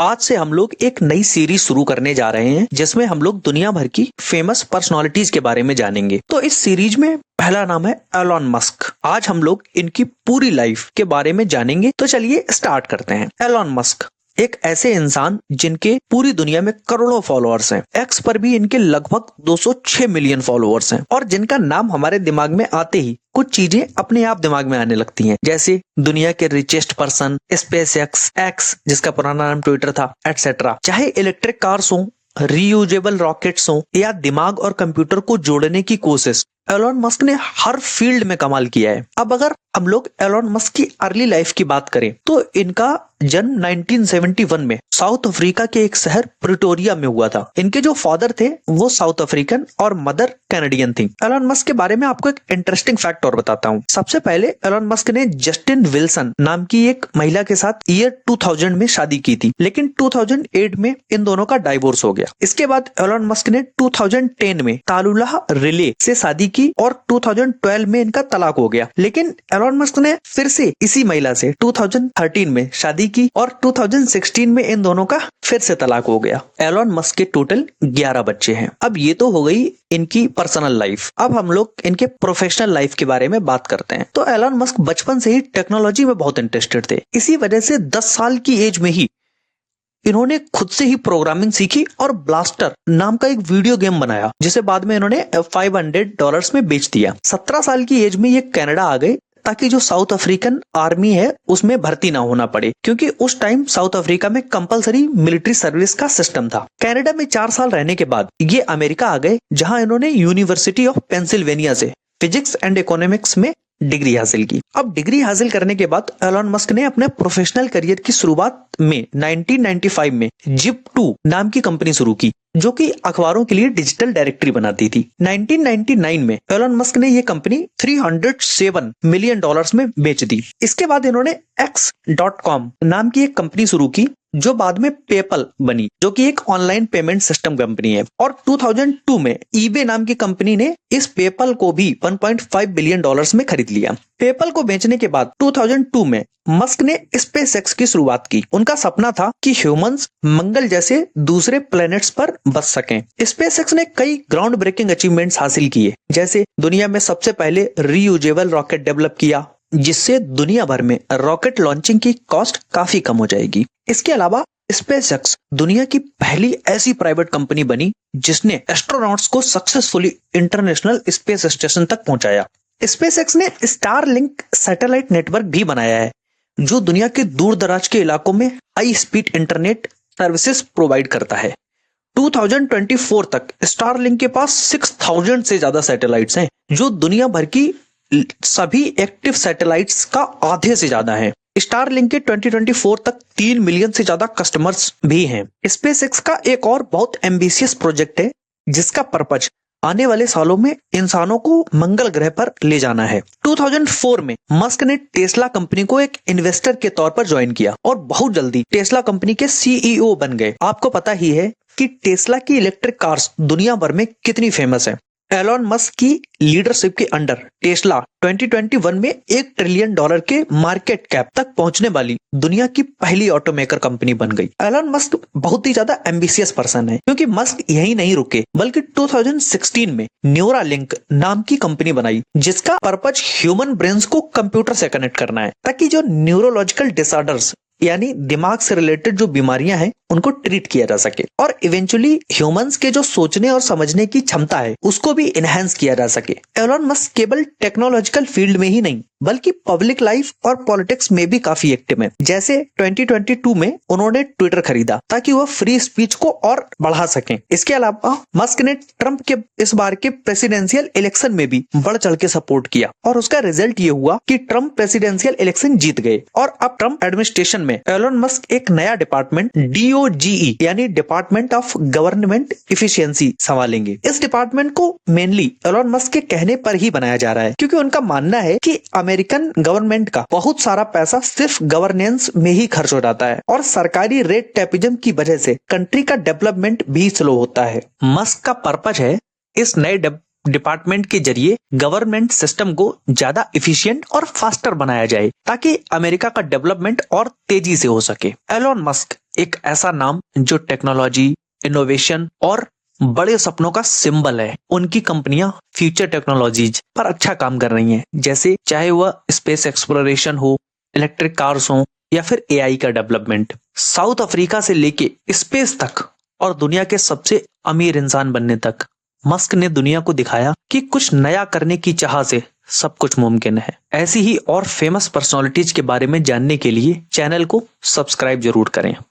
आज से हम लोग एक नई सीरीज शुरू करने जा रहे हैं जिसमें हम लोग दुनिया भर की फेमस पर्सनालिटीज के बारे में जानेंगे। तो इस सीरीज में पहला नाम है एलॉन मस्क। आज हम लोग इनकी पूरी लाइफ के बारे में जानेंगे। तो चलिए स्टार्ट करते हैं। एलॉन मस्क एक ऐसे इंसान जिनके पूरी दुनिया में करोड़ों फॉलोअर्स हैं। एक्स पर भी इनके लगभग 206 मिलियन फॉलोअर्स हैं और जिनका नाम हमारे दिमाग में आते ही कुछ चीजें अपने आप दिमाग में आने लगती हैं, जैसे दुनिया के रिचेस्ट पर्सन, स्पेस एक्स जिसका पुराना नाम ट्विटर था, एटसेट्रा। चाहे इलेक्ट्रिक कार्स हो, रीयूजेबल रॉकेट्स हो या दिमाग और कंप्यूटर को जोड़ने की कोशिश, एलॉन मस्क ने हर फील्ड में कमाल किया है। अब अगर हम लोग एलॉन मस्क की अर्ली लाइफ की बात करें तो इनका जन्म 1971 में साउथ अफ्रीका के एक शहर प्रिटोरिया में हुआ था। इनके जो फादर थे वो साउथ अफ्रीकन और मदर कैनेडियन थी। एलॉन मस्क के बारे में आपको एक इंटरेस्टिंग फैक्ट और बताता हूँ। सबसे पहले एलॉन मस्क ने जस्टिन विल्सन नाम की एक महिला के साथ ईयर 2000 में शादी की थी, लेकिन 2008 में इन दोनों का डाइवोर्स हो गया। इसके बाद एलॉन मस्क ने 2010 में तालुल्लाह रिले से शादी की और 2012 में इनका तलाक हो गया। लेकिन एलॉन मस्क ने फिर से इसी महिला से 2013 में शादी की और 2016 में इन दोनों का फिर से तलाक हो गया। एलॉन मस्क के टोटल 11 बच्चे हैं। अब ये तो हो गई इनकी पर्सनल लाइफ। अब हम लोग इनके प्रोफेशनल लाइफ के बारे में बात करते हैं। तो एलॉन मस्क बचपन से ही टेक्नोलॉजी में बहुत इंटरेस्टेड थे। इसी वजह से 10 साल की एज में ही इन्होंने खुद से ही प्रोग्रामिंग सीखी और ब्लास्टर नाम का एक वीडियो गेम बनाया, जिसे बाद में इन्होंने $500 में बेच दिया। 17 साल की एज में ये कनाडा आ गए ताकि जो साउथ अफ्रीकन आर्मी है उसमें भर्ती ना होना पड़े, क्योंकि उस टाइम साउथ अफ्रीका में कंपलसरी मिलिट्री सर्विस का सिस्टम था। कनाडा में 4 साल रहने के बाद ये अमेरिका आ गए, जहां इन्होंने यूनिवर्सिटी ऑफ पेंसिल्वेनिया से फिजिक्स एंड इकोनॉमिक्स में डिग्री हासिल की। अब डिग्री हासिल करने के बाद एलॉन मस्क ने अपने प्रोफेशनल करियर की शुरुआत में 1995 में जिप2 नाम की कंपनी शुरू की, जो कि अखबारों के लिए डिजिटल डायरेक्टरी बनाती थी। 1999 में एलॉन मस्क ने यह कंपनी $307 मिलियन में बेच दी। इसके बाद इन्होंने X.com नाम की एक कंपनी शुरू की, जो बाद में पेपल बनी, जो कि एक ऑनलाइन पेमेंट सिस्टम कंपनी है। और 2002 में ईबे नाम की कंपनी ने इस पेपल को भी $1.5 बिलियन में खरीद लिया। पेपल को बेचने के बाद 2002 में मस्क ने स्पेस एक्स की शुरुआत की। उनका सपना था कि ह्यूमंस मंगल जैसे दूसरे प्लैनेट्स पर बस सकें। स्पेस एक्स ने कई ग्राउंड ब्रेकिंग अचीवमेंट्स हासिल किए, जैसे दुनिया में सबसे पहले रीयूजेबल रॉकेट डेवलप किया, जिससे दुनिया भर में रॉकेट लॉन्चिंग की कॉस्ट काफी कम हो जाएगी। इसके अलावा स्पेसएक्स दुनिया की पहली ऐसी प्राइवेट कंपनी बनी जिसने एस्ट्रोनॉट्स को सक्सेसफुली इंटरनेशनल स्पेस स्टेशन तक पहुंचाया। स्पेसएक्स ने स्टारलिंक सैटेलाइट नेटवर्क भी बनाया है, जो दुनिया के दूर दराज के इलाकों में high speed internet services provide करता है। 2024 तक स्टारलिंक के पास 6000 से ज्यादा सैटेलाइट्स हैं, जो दुनिया भर की सभी एक्टिव सैटेलाइट्स का आधे से ज्यादा है। स्टारलिंक के 2024 तक 3 मिलियन से ज्यादा कस्टमर्स भी हैं। स्पेसएक्स का एक और बहुत एम्बिशियस प्रोजेक्ट है, जिसका पर्पज आने वाले सालों में इंसानों को मंगल ग्रह पर ले जाना है। 2004 में मस्क ने टेस्ला कंपनी को एक इन्वेस्टर के तौर पर ज्वाइन किया और बहुत जल्दी टेस्ला कंपनी के CEO बन गए। आपको पता ही है कि टेस्ला की इलेक्ट्रिक कार्स दुनिया भर में कितनी फेमस है। एलॉन मस्क की लीडरशिप के अंडर टेस्ला 2021 में $1 ट्रिलियन के मार्केट कैप तक पहुंचने वाली दुनिया की पहली ऑटोमेकर कंपनी बन गई। एलॉन मस्क बहुत ही ज्यादा एम्बिशियस पर्सन है, क्योंकि मस्क यही नहीं रुके, बल्कि 2016 में न्यूरालिंक नाम की कंपनी बनाई, जिसका पर्पज ह्यूमन ब्रेन्स को कंप्यूटर से कनेक्ट करना है, ताकि जो न्यूरोलॉजिकल डिसऑर्डर्स यानी दिमाग से रिलेटेड जो बीमारियां हैं उनको ट्रीट किया जा सके और इवेंचुअली ह्यूमंस के जो सोचने और समझने की क्षमता है उसको भी एनहांस किया जा सके। एलॉन मस्क केवल टेक्नोलॉजिकल फील्ड में ही नहीं, बल्कि पब्लिक लाइफ और पॉलिटिक्स में भी काफी एक्टिव है। जैसे 2022 में उन्होंने ट्विटर खरीदा ताकि वह फ्री स्पीच को और बढ़ा सकें। इसके अलावा मस्क ने ट्रंप के इस बार के प्रेसिडेंशियल इलेक्शन में भी बढ़ चढ़ के सपोर्ट किया और उसका रिजल्ट ये हुआ कि ट्रंप प्रेसिडेंशियल इलेक्शन जीत गए और अब ट्रंप एडमिनिस्ट्रेशन में एलॉन मस्क एक नया डिपार्टमेंट DOGE यानी डिपार्टमेंट ऑफ गवर्नमेंट इफिशियंसी संभालेंगे। इस डिपार्टमेंट को मेनली एलॉन मस्क के कहने पर ही बनाया जा रहा है, क्योंकि उनका मानना है कि अमेरिकन गवर्नमेंट का बहुत सारा पैसा सिर्फ गवर्नेंस में ही खर्च हो जाता है और सरकारी रेट टेपिज्म की वजह से कंट्री का डेवलपमेंट भी स्लो होता है। मस्क का पर्पज है इस नए डिपार्टमेंट के जरिए गवर्नमेंट सिस्टम को ज्यादा एफिशिएंट और फास्टर बनाया जाए ताकि अमेरिका का डेवलपमेंट और तेजी से हो सके। एलोन मस्क एक ऐसा नाम जो टेक्नोलॉजी, इनोवेशन और बड़े सपनों का सिंबल है। उनकी कंपनियां फ्यूचर टेक्नोलॉजीज पर अच्छा काम कर रही हैं, जैसे चाहे वह स्पेस एक्सप्लोरेशन हो, इलेक्ट्रिक कार्स हो या फिर एआई का डेवलपमेंट। साउथ अफ्रीका से लेके स्पेस तक और दुनिया के सबसे अमीर इंसान बनने तक मस्क ने दुनिया को दिखाया कि कुछ नया करने की चाह से सब कुछ मुमकिन है। ऐसी ही और फेमस पर्सनालिटीज के बारे में जानने के लिए चैनल को सब्सक्राइब जरूर करें।